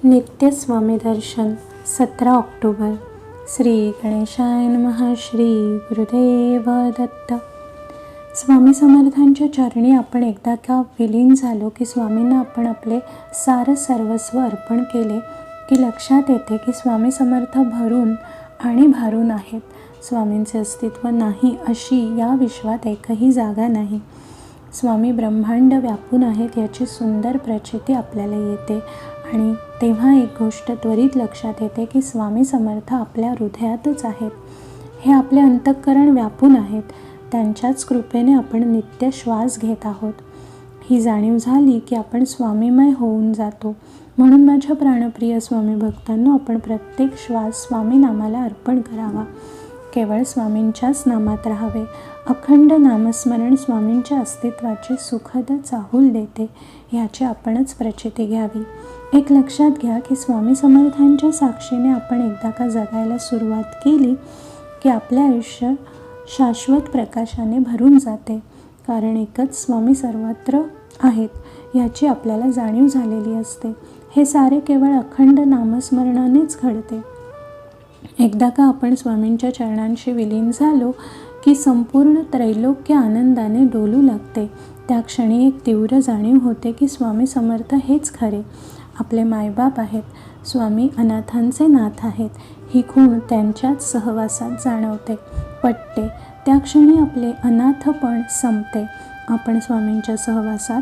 नित्य स्वामी दर्शन 17 ऑक्टोबर. श्री गणेशाय नमः. श्री गुरुदेव दत्त. स्वामी समर्थांच्या चरणी आपण एकदा का विलीन झालो की स्वामींना आपण आपले सारं सर्वस्व अर्पण केले की लक्षात येते की स्वामी समर्थ भरून आणि भारून आहेत. स्वामींचे अस्तित्व नाही अशी या विश्वात एकही जागा नाही. स्वामी ब्रह्मांड व्यापून आहेत याची सुंदर प्रचिती आपल्याला येते आणि तेव्हा एक गोष्ट त्वरित लक्षात येते की स्वामी समर्थ आपल्या हृदयातच आहेत. हे आपले अंतःकरण व्यापून आहेत. त्यांच्याच कृपेने आपण नित्य श्वास घेत आहोत. ही जाणीव झाली की आपण स्वामीमय होऊन जातो. म्हणून माझ्या प्राणप्रिय स्वामी भक्तांनो, आपण प्रत्येक श्वास स्वामी नामाला अर्पण करावा. केवळ स्वामींच्याच नामात राहावे. अखंड नामस्मरण स्वामींच्या अस्तित्वाची सुखद चाहूल देते ह्याची आपणच प्रचिती घ्यावी. एक लक्षात घ्या की स्वामी समर्थांच्या साक्षीने आपण एकदा का जगायला सुरुवात केली की आपले आयुष्य शाश्वत प्रकाशाने भरून जाते. कारण एकच स्वामी सर्वत्र आहेत याची आपल्याला जाणीव झालेली असते. हे सारे केवळ अखंड नामस्मरणानेच घडते. एकदा का आपण स्वामींच्या चरणांशी विलीन झालो की संपूर्ण त्रैलोक्य आनंदाने डोलू लागते. त्या क्षणी एक तीव्र जाणीव होते की स्वामी समर्थ हेच खरे आपले मायबाप आहेत. स्वामी अनाथांचे नाथ आहेत. ही खूण त्यांच्याच सहवासात जाणवते, पटते. त्या क्षणी आपले अनाथपण संपते. आपण स्वामींच्या सहवासात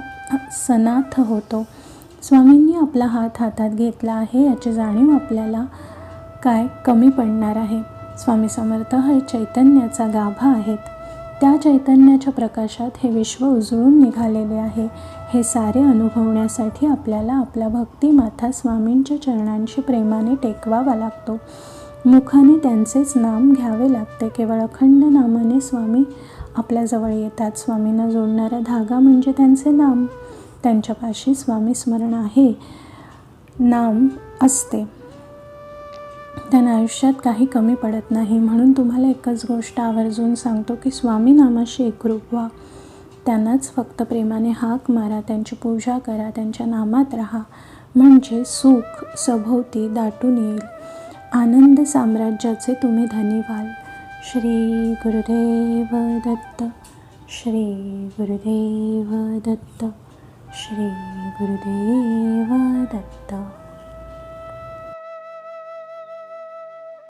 सनाथ होतो. स्वामींनी आपला हात हातात घेतला आहे याची जाणीव आपल्याला काय कमी पडणार आहे. स्वामी समर्थ हे चैतन्याचा गाभा आहेत. त्या चैतन्याच्या प्रकाशात हे विश्व उजळून निघालेले आहे. हे सारे अनुभवण्यासाठी आपल्याला आपला भक्तिमाथा स्वामींच्या चरणांशी प्रेमाने टेकवावा लागतो. मुखाने त्यांचेच नाम घ्यावे लागते. केवळ अखंड नामाने स्वामी आपल्याजवळ येतात. स्वामींना जोडणारा धागा म्हणजे त्यांचे नाम. त्यांच्यापाशी स्वामी स्मरण आहे, नाम असते. त्यांना आयुष्यात काही कमी पडत नाही. म्हणून तुम्हाला एकच गोष्ट आवर्जून सांगतो की स्वामी नामाशी एकरूप व्हा. त्यांनाच फक्त प्रेमाने हाक मारा, त्यांची पूजा करा, त्यांच्या नामात राहा. म्हणजे सुख सभोवती दाटून येईल. आनंद साम्राज्याचे तुम्ही धनी व्हाल. श्री गुरुदेव दत्त. श्री गुरुदेव दत्त. श्री गुरुदेव दत्त.